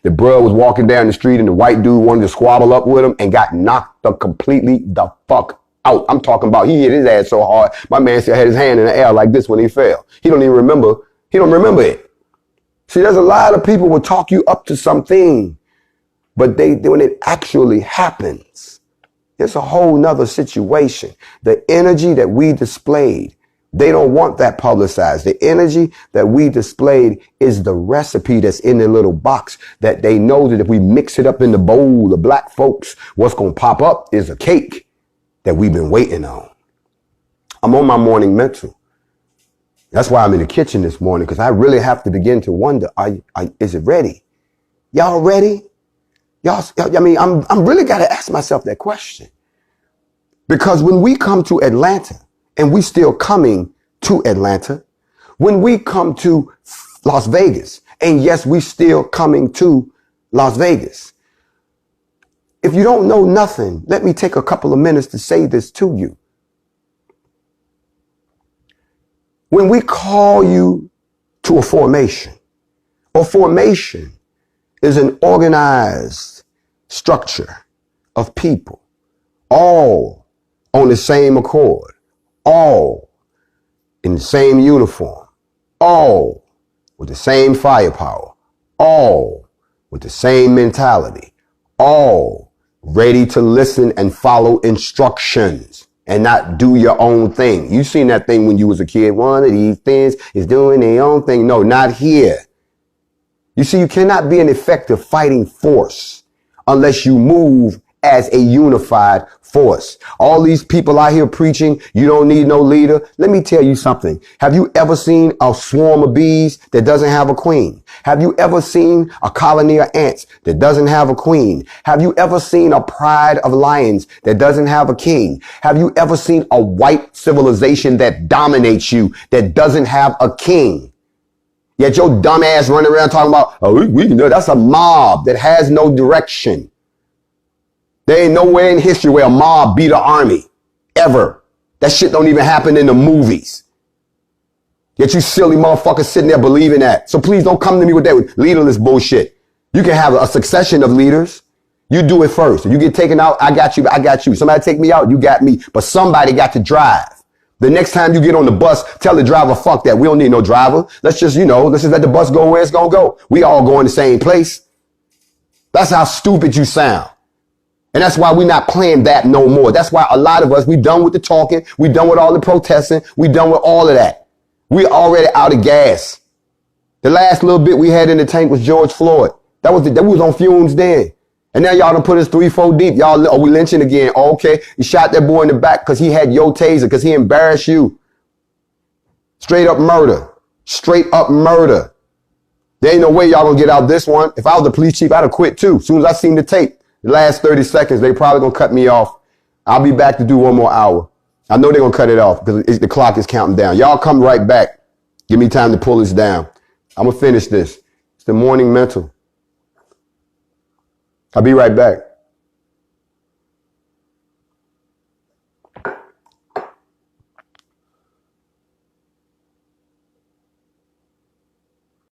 the bro was walking down the street and the white dude wanted to squabble up with him and got knocked completely the fuck out. I'm talking about he hit his ass so hard, my man still had his hand in the air like this when he fell. He don't remember it. See, there's a lot of people will talk you up to something, but when it actually happens, it's a whole nother situation. The energy that we displayed, they don't want that publicized. The energy that we displayed is the recipe that's in the little box that they know that if we mix it up in the bowl of black folks, what's going to pop up is a cake that we've been waiting on. I'm on my morning mental. That's why I'm in the kitchen this morning, because I really have to begin to wonder, is it ready? Y'all ready? I'm really got to ask myself that question. Because when we come to Atlanta, and we still coming to Atlanta, when we come to Las Vegas, and yes, we still coming to Las Vegas, if you don't know nothing, let me take a couple of minutes to say this to you. When we call you to a formation is an organized structure of people, all on the same accord, all in the same uniform, all with the same firepower, all with the same mentality, all ready to listen and follow instructions and not do your own thing. You seen that thing when you was a kid. One of these things is doing their own thing. No, not here. You see, you cannot be an effective fighting force unless you move as a unified force. All these people out here preaching, you don't need no leader. Let me tell you something. Have you ever seen a swarm of bees that doesn't have a queen? Have you ever seen a colony of ants that doesn't have a queen? Have you ever seen a pride of lions that doesn't have a king? Have you ever seen a white civilization that dominates you that doesn't have a king? Yet your dumb ass running around talking about, we know that's a mob that has no direction. There ain't nowhere in history where a mob beat an army. Ever. That shit don't even happen in the movies. Yet you silly motherfuckers sitting there believing that. So please don't come to me with that leaderless bullshit. You can have a succession of leaders. You do it first. If you get taken out, I got you. I got you. Somebody take me out, you got me. But somebody got to drive. The next time you get on the bus, tell the driver, fuck that. We don't need no driver. Let's just let the bus go where it's going to go. We all go in the same place. That's how stupid you sound. And that's why we're not playing that no more. That's why a lot of us, we done with the talking. We done with all the protesting. We done with all of that. We already out of gas. The last little bit we had in the tank was George Floyd. That was on fumes then. And now y'all done put us 3-4 deep. Y'all, are we lynching again? Oh, okay. You shot that boy in the back because he had your taser, because he embarrassed you. Straight up murder. Straight up murder. There ain't no way y'all gonna get out this one. If I was the police chief, I'd have quit too. As soon as I seen the tape, the last 30 seconds, they probably gonna cut me off. I'll be back to do one more hour. I know they're gonna cut it off because the clock is counting down. Y'all come right back. Give me time to pull this down. I'm gonna finish this. It's the morning mental. I'll be right back.